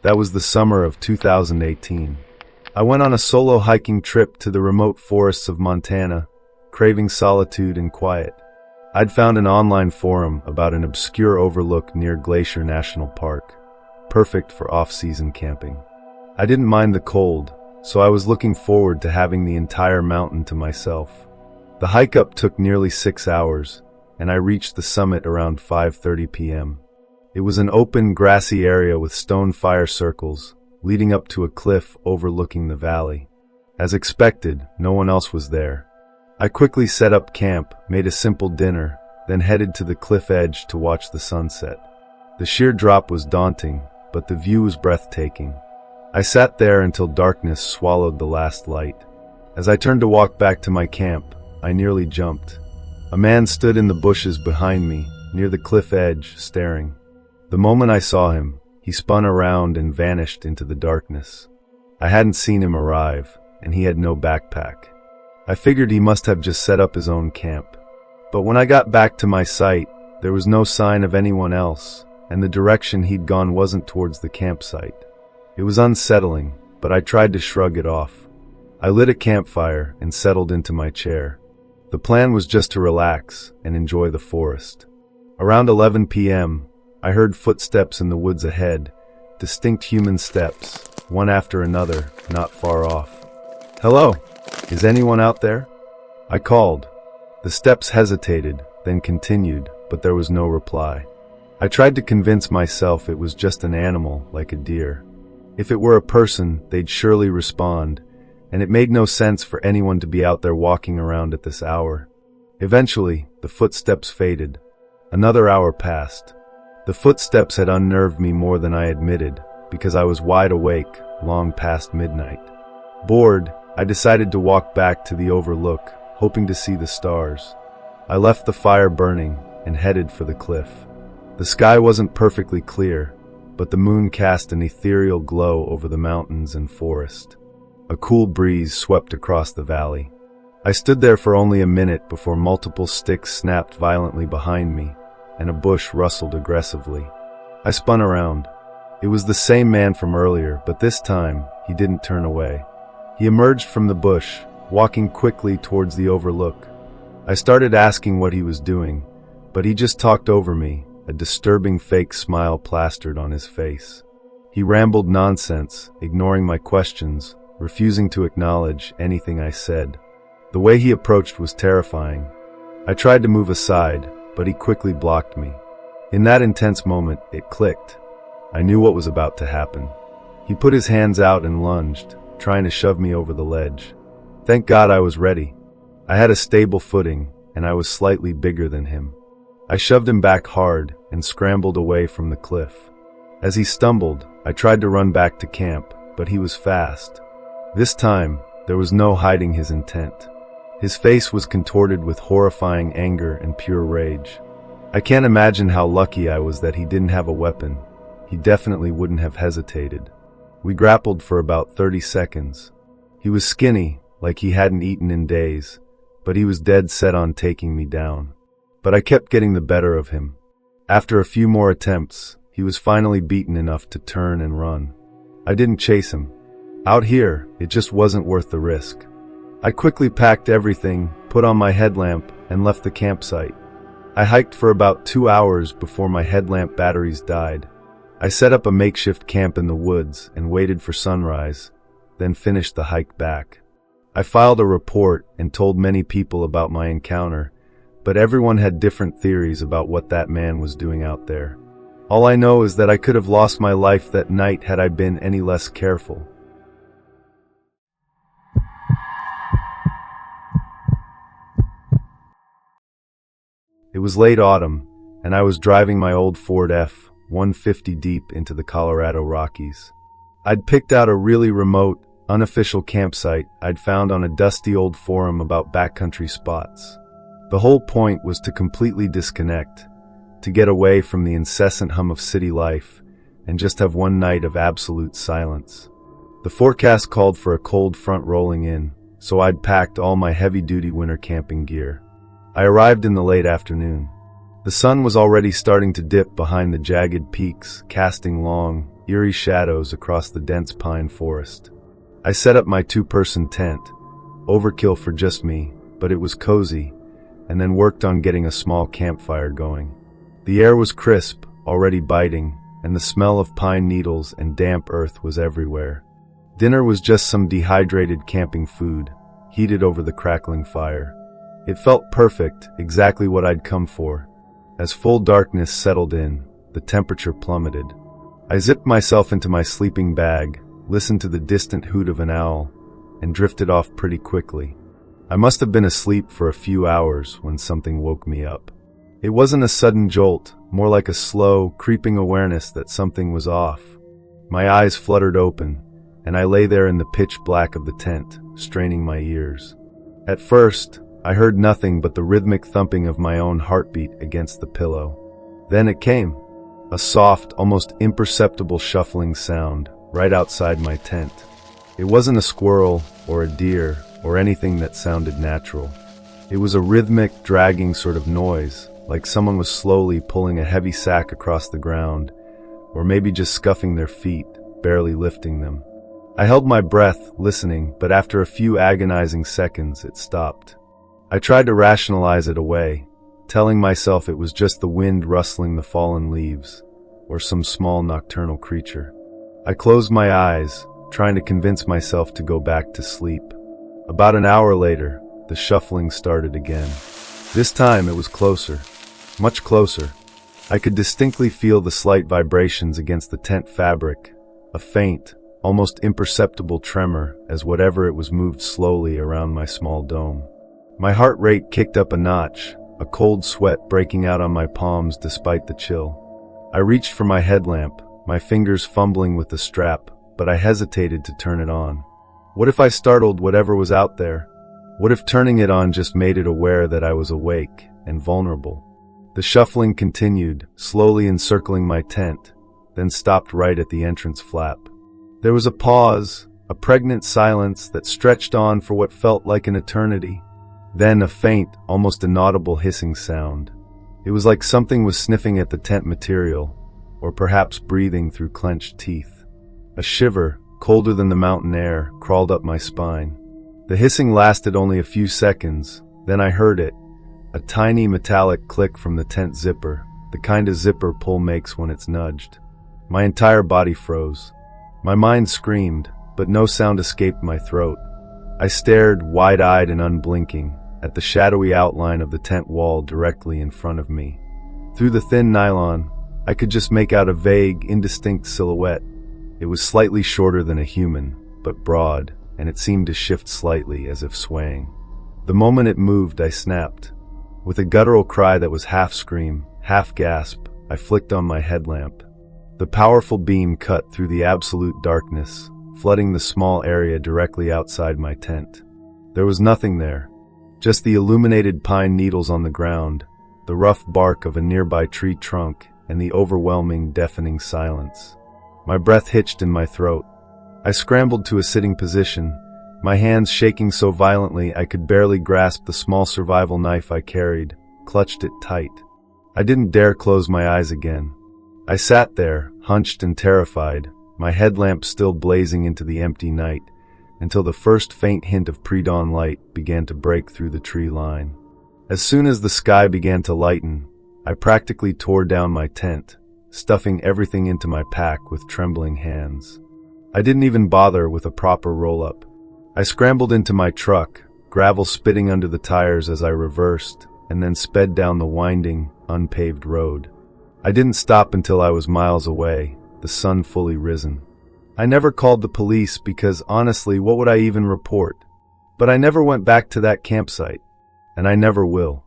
That was the summer of 2018. I went on a solo hiking trip to the remote forests of Montana, craving solitude and quiet. I'd found an online forum about an obscure overlook near Glacier National Park, perfect for off-season camping. I didn't mind the cold, so I was looking forward to having the entire mountain to myself. The hike up took nearly 6 hours, and I reached the summit around 5:30 p.m. It was an open, grassy area with stone fire circles, leading up to a cliff overlooking the valley. As expected, no one else was there. I quickly set up camp, made a simple dinner, then headed to the cliff edge to watch the sunset. The sheer drop was daunting, but the view was breathtaking. I sat there until darkness swallowed the last light. As I turned to walk back to my camp, I nearly jumped. A man stood in the bushes behind me, near the cliff edge, staring. The moment I saw him, he spun around and vanished into the darkness. I hadn't seen him arrive, and he had no backpack. I figured he must have just set up his own camp. But when I got back to my site, there was no sign of anyone else, and the direction he'd gone wasn't towards the campsite. It was unsettling, but I tried to shrug it off. I lit a campfire and settled into my chair. The plan was just to relax and enjoy the forest. Around 11 p.m., I heard footsteps in the woods ahead, distinct human steps, one after another, not far off. "Hello, is anyone out there?" I called. The steps hesitated, then continued, but there was no reply. I tried to convince myself it was just an animal, like a deer. If it were a person, they'd surely respond, and it made no sense for anyone to be out there walking around at this hour. Eventually, the footsteps faded. Another hour passed. The footsteps had unnerved me more than I admitted, because I was wide awake, long past midnight. Bored, I decided to walk back to the overlook, hoping to see the stars. I left the fire burning and headed for the cliff. The sky wasn't perfectly clear, but the moon cast an ethereal glow over the mountains and forest. A cool breeze swept across the valley. I stood there for only a minute before multiple sticks snapped violently behind me, and a bush rustled aggressively. I spun around. It was the same man from earlier, but this time, he didn't turn away. He emerged from the bush, walking quickly towards the overlook. I started asking what he was doing, but he just talked over me, a disturbing fake smile plastered on his face. He rambled nonsense, ignoring my questions, refusing to acknowledge anything I said. The way he approached was terrifying. I tried to move aside, but he quickly blocked me. In that intense moment, it clicked. I knew what was about to happen. He put his hands out and lunged, trying to shove me over the ledge. Thank God I was ready. I had a stable footing, and I was slightly bigger than him. I shoved him back hard and scrambled away from the cliff. As he stumbled, I tried to run back to camp, but he was fast. This time, there was no hiding his intent. His face was contorted with horrifying anger and pure rage. I can't imagine how lucky I was that he didn't have a weapon. He definitely wouldn't have hesitated. We grappled for about 30 seconds. He was skinny, like he hadn't eaten in days, but he was dead set on taking me down. But I kept getting the better of him. After a few more attempts, he was finally beaten enough to turn and run. I didn't chase him. Out here, it just wasn't worth the risk. I quickly packed everything, put on my headlamp, and left the campsite. I hiked for about 2 hours before my headlamp batteries died. I set up a makeshift camp in the woods and waited for sunrise, then finished the hike back. I filed a report and told many people about my encounter, but everyone had different theories about what that man was doing out there. All I know is that I could have lost my life that night had I been any less careful. It was late autumn, and I was driving my old Ford F-150 deep into the Colorado Rockies. I'd picked out a really remote, unofficial campsite I'd found on a dusty old forum about backcountry spots. The whole point was to completely disconnect, to get away from the incessant hum of city life, and just have one night of absolute silence. The forecast called for a cold front rolling in, so I'd packed all my heavy-duty winter camping gear. I arrived in the late afternoon. The sun was already starting to dip behind the jagged peaks, casting long, eerie shadows across the dense pine forest. I set up my two-person tent, overkill for just me, but it was cozy, and then worked on getting a small campfire going. The air was crisp, already biting, and the smell of pine needles and damp earth was everywhere. Dinner was just some dehydrated camping food, heated over the crackling fire. It felt perfect, exactly what I'd come for. As full darkness settled in, the temperature plummeted. I zipped myself into my sleeping bag, listened to the distant hoot of an owl, and drifted off pretty quickly. I must have been asleep for a few hours when something woke me up. It wasn't a sudden jolt, more like a slow, creeping awareness that something was off. My eyes fluttered open, and I lay there in the pitch black of the tent, straining my ears. At first, I heard nothing but the rhythmic thumping of my own heartbeat against the pillow. Then it came, a soft, almost imperceptible shuffling sound right outside my tent. It wasn't a squirrel or a deer or anything that sounded natural. It was a rhythmic, dragging sort of noise, like someone was slowly pulling a heavy sack across the ground, or maybe just scuffing their feet, barely lifting them. I held my breath, listening, but after a few agonizing seconds, it stopped. I tried to rationalize it away, telling myself it was just the wind rustling the fallen leaves, or some small nocturnal creature. I closed my eyes, trying to convince myself to go back to sleep. About an hour later, the shuffling started again. This time it was closer, much closer. I could distinctly feel the slight vibrations against the tent fabric, a faint, almost imperceptible tremor as whatever it was moved slowly around my small dome. My heart rate kicked up a notch, a cold sweat breaking out on my palms despite the chill. I reached for my headlamp, my fingers fumbling with the strap, but I hesitated to turn it on. What if I startled whatever was out there? What if turning it on just made it aware that I was awake and vulnerable? The shuffling continued, slowly encircling my tent, then stopped right at the entrance flap. There was a pause, a pregnant silence that stretched on for what felt like an eternity. Then a faint, almost inaudible hissing sound. It was like something was sniffing at the tent material, or perhaps breathing through clenched teeth. A shiver, colder than the mountain air, crawled up my spine. The hissing lasted only a few seconds, then I heard it, a tiny metallic click from the tent zipper, the kind of zipper pull makes when it's nudged. My entire body froze. My mind screamed, but no sound escaped my throat. I stared, wide-eyed and unblinking, at the shadowy outline of the tent wall directly in front of me. Through the thin nylon, I could just make out a vague, indistinct silhouette. It was slightly shorter than a human, but broad, and it seemed to shift slightly as if swaying. The moment it moved, I snapped. With a guttural cry that was half scream, half gasp, I flicked on my headlamp. The powerful beam cut through the absolute darkness, flooding the small area directly outside my tent. There was nothing there, just the illuminated pine needles on the ground, the rough bark of a nearby tree trunk, and the overwhelming, deafening silence. My breath hitched in my throat. I scrambled to a sitting position, my hands shaking so violently I could barely grasp the small survival knife I carried, clutched it tight. I didn't dare close my eyes again. I sat there, hunched and terrified, my headlamp still blazing into the empty night, until the first faint hint of pre-dawn light began to break through the tree line. As soon as the sky began to lighten, I practically tore down my tent, stuffing everything into my pack with trembling hands. I didn't even bother with a proper roll-up. I scrambled into my truck, gravel spitting under the tires as I reversed, and then sped down the winding, unpaved road. I didn't stop until I was miles away, the sun fully risen. I never called the police because, honestly, what would I even report? But I never went back to that campsite, and I never will.